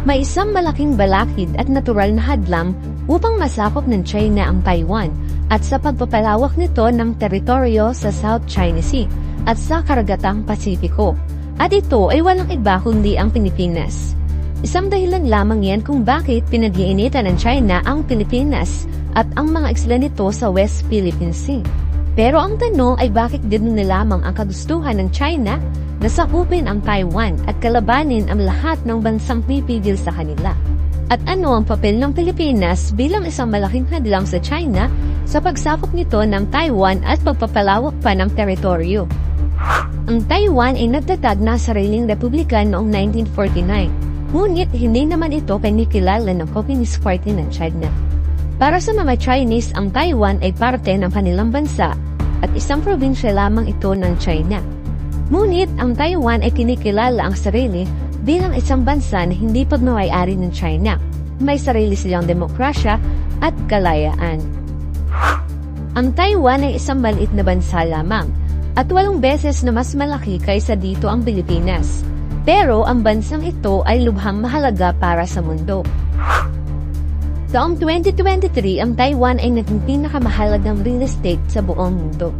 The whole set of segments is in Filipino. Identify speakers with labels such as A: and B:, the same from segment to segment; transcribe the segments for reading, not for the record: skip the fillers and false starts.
A: May isang malaking balakid at natural na hadlang upang masakop ng China ang Taiwan at sa pagpapalawak nito ng teritoryo sa South China Sea at sa karagatang Pasipiko. At ito ay walang iba kundi ang Pilipinas. Isang dahilan lamang yan kung bakit pinag-iinitan ng China ang Pilipinas at ang mga isla nito sa West Philippine Sea. Pero ang tanong ay bakit din na lamang ang kagustuhan ng China na sakupin ang Taiwan at kalabanin ang lahat ng bansang pipigil sa kanila? At ano ang papel ng Pilipinas bilang isang malaking hadlang sa China sa pagsakop nito ng Taiwan at pagpapalawak pa ng teritoryo? Ang Taiwan ay nagtatag na sariling republika noong 1949, ngunit hindi naman ito kinikilala ng Communist Party ng China. Para sa mga Chinese, ang Taiwan ay parte ng kanilang bansa at isang probinsya lamang ito ng China. Ngunit ang Taiwan ay kinikilala ang sarili bilang isang bansa na hindi pagmamay-ari ng China. May sarili silang demokrasya at kalayaan. Ang Taiwan ay isang maliit na bansa lamang at 8 beses na mas malaki kaysa dito ang Pilipinas. Pero ang bansang ito ay lubhang mahalaga para sa mundo. Taong 2023, ang Taiwan ay naging pinakamahalagang real estate sa buong mundo.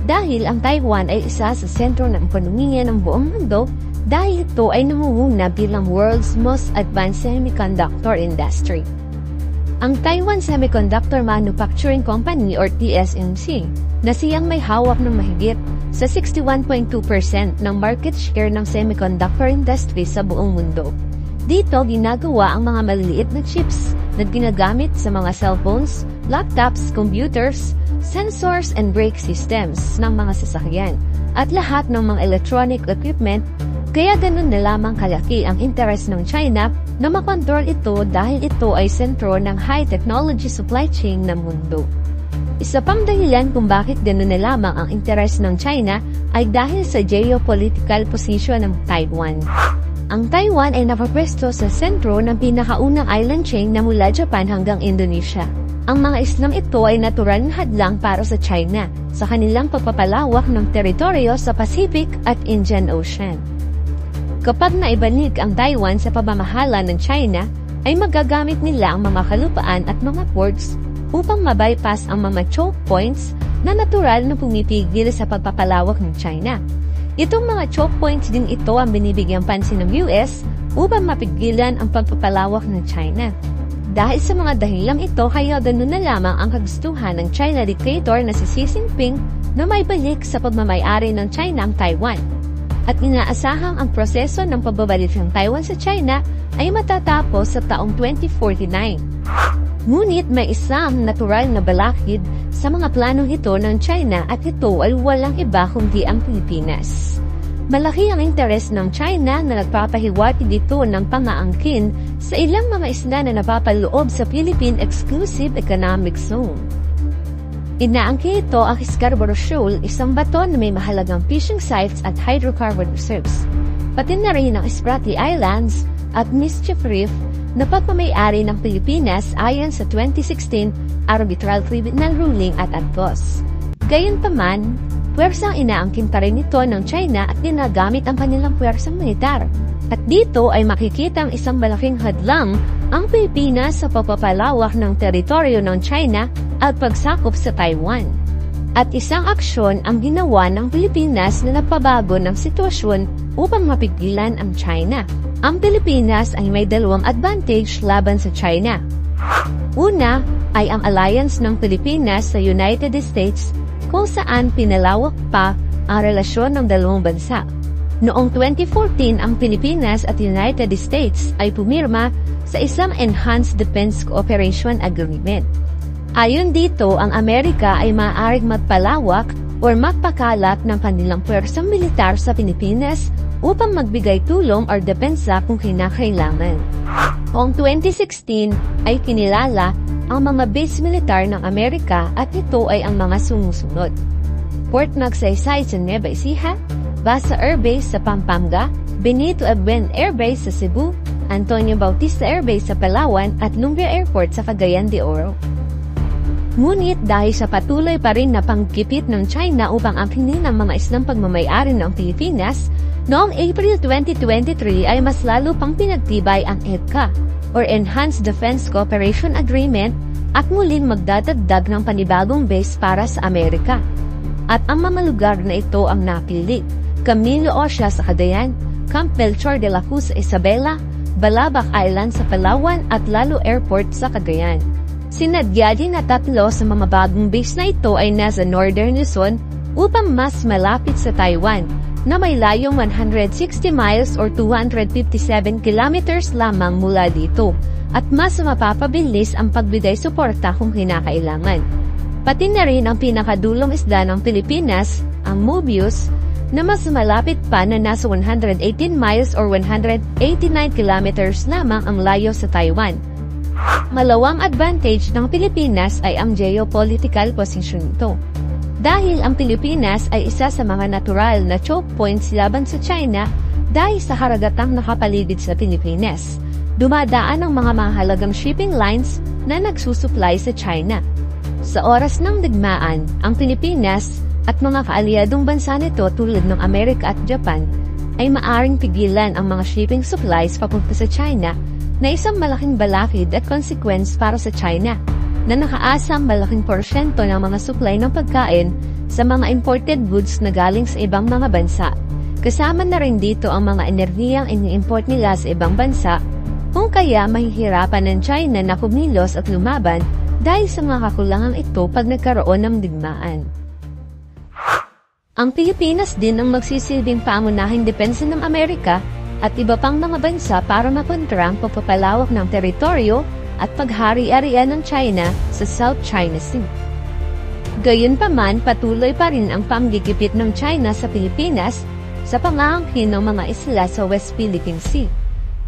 A: Dahil ang Taiwan ay isa sa sentro ng ekonomiya ng buong mundo dahil ito ay namumuna bilang world's most advanced semiconductor industry. Ang Taiwan Semiconductor Manufacturing Company or TSMC na siyang may hawak ng mahigit sa 61.2% ng market share ng semiconductor industry sa buong mundo. Dito ginagawa ang mga maliliit na chips na ginagamit sa mga cellphones, laptops, computers, sensors and brake systems ng mga sasakyan at lahat ng mga electronic equipment, kaya ganun na lamang kalaki ang interes ng China na makontrol ito dahil ito ay sentro ng high technology supply chain ng mundo. Isa pang dahilan kung bakit ganun na lamang ang interes ng China ay dahil sa geopolitical position ng Taiwan. Ang Taiwan ay napapwesto sa sentro ng pinakaunang island chain na mula Japan hanggang Indonesia. Ang mga islam ito ay natural na hadlang para sa China sa kanilang pagpapalawak ng teritoryo sa Pacific at Indian Ocean. Kapag naibalik ang Taiwan sa pamamahala ng China, ay magagamit nila ang mga kalupaan at mga ports upang mabypass ang mga choke points na natural na pumipigil sa pagpapalawak ng China. Itong mga choke points din ito ang binibigyang pansin ng US upang mapigilan ang pagpapalawak ng China. Dahil sa mga dahilang ito, kaya ganun na lamang ang kagustuhan ng China dictator na si Xi Jinping na may balik sa pagmamay-ari ng China ang Taiwan. At inaasahang ang proseso ng pagbabalik ng Taiwan sa China ay matatapos sa taong 2049. Ngunit may isang natural na balakid sa mga planong ito ng China at ito ay walang iba kundi ang Pilipinas. Malaki ang interes ng China na nagpapahiwatig dito ng pang-aangkin sa ilang mga isla na napapaloob sa Philippine Exclusive Economic Zone. Inaangkin ito ang Scarborough Shoal, isang bato na may mahalagang fishing sites at hydrocarbon reserves, pati na rin ang Spratly Islands at Mischief Reef na pagmamay-ari ng Pilipinas ayon sa 2016 Arbitral Tribunal ruling at AGOS. Gayunpaman, puwersang inaangkin pa rin ito ng China at ginagamit ang kanilang puwersang militar. At dito ay makikita ang isang malaking hadlang ang Pilipinas sa pagpapalawak ng teritoryo ng China at pagsakop sa Taiwan. At isang aksyon ang ginawa ng Pilipinas na nagpabago ng sitwasyon upang mapigilan ang China. Ang Pilipinas ay may dalawang advantage laban sa China. Una ay ang alliance ng Pilipinas sa United States kung saan pinalawak pa ang relasyon ng dalawang bansa. Noong 2014, ang Pilipinas at United States ay pumirma sa isang Enhanced Defense Cooperation Agreement. Ayon dito, ang Amerika ay maaaring magpalawak o magpakalat ng kanilang puwersang militar sa Pilipinas upang magbigay tulong o depensa kung kinakailangan. Noong 2016 ay kinilala ang mga base militar ng Amerika at ito ay ang mga sumusunod: Fort Magsaysay sa Nueva Ecija, Basa Air Base sa Pampanga, Benito Abuen Air Base sa Cebu, Antonio Bautista Air Base sa Palawan at Lumbia Airport sa Cagayan de Oro. Ngunit dahil sa patuloy pa rin na panggipit ng China upang amkinin ang mga islang pagmamayari ng Pilipinas, noong April 2023 ay mas lalo pang pinagtibay ang EDCA, or Enhanced Defense Cooperation Agreement, at muling magdadagdag ng panibagong base para sa Amerika. At ang mga lugar na ito ang napili: Camilo Osha sa Cagayan, Camp Melchor de la Cruz sa Isabela, Balabac Island sa Palawan at Lalo Airport sa Cagayan. Sinadya din na 3 sa mga bagong base na ito ay nasa Northern Luzon upang mas malapit sa Taiwan, na may layong 160 miles or 257 kilometers lamang mula dito, at mas mapapabilis ang pagbigay suporta kung kinakailangan. Pati na rin ang pinakadulong isla ng Pilipinas, ang Mobius, na mas malapit pa na nasa 118 miles or 189 kilometers lamang ang layo sa Taiwan. Malawang advantage ng Pilipinas ay ang geopolitical position nito. Dahil ang Pilipinas ay isa sa mga natural na choke points laban sa China dahil sa karagatang nakapaligid sa Pilipinas. Dumadaan ang mga mahalagang shipping lines na nagsusupply sa China. Sa oras ng digmaan, ang Pilipinas at mga kaalyadong bansa nito tulad ng Amerika at Japan ay maaring pigilan ang mga shipping supplies papunta sa China, na isang malaking balakid at consequence para sa China, na nakaasang malaking porsyento ng mga supply ng pagkain sa mga imported goods na galing sa ibang mga bansa. Kasama na rin dito ang mga enerhiyang ini-import nila sa ibang bansa, kung kaya mahihirapan ng China na kumilos at lumaban dahil sa mga kakulangan ito pag nagkaroon ng digmaan. Ang Pilipinas din ang magsisilbing pangunahing depensa ng Amerika at iba pang mga bansa para makontra ang pagpapalawak ng teritoryo at paghari-arian ng China sa South China Sea. Gayunpaman, patuloy pa rin ang panggigipit ng China sa Pilipinas sa pangangkin ng mga isla sa West Philippine Sea.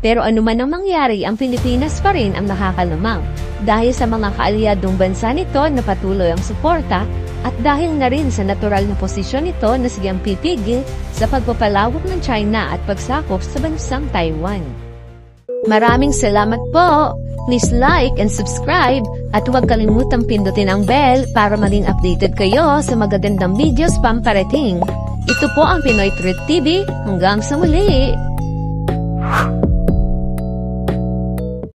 A: Pero anuman ang mangyari, ang Pilipinas pa rin ang nakakalamang dahil sa mga kaalyadong bansa nito na patuloy ang suporta, at dahil na rin sa natural na posisyon nito na siyang pipigil sa pagpapalawak ng China at pagsakop sa bansang Taiwan. Maraming salamat po! Please like and subscribe at huwag kalimutang pindutin ang bell para maging updated kayo sa magagandang videos pamparating. Ito po ang Pinoy Truth TV. Hanggang sa muli!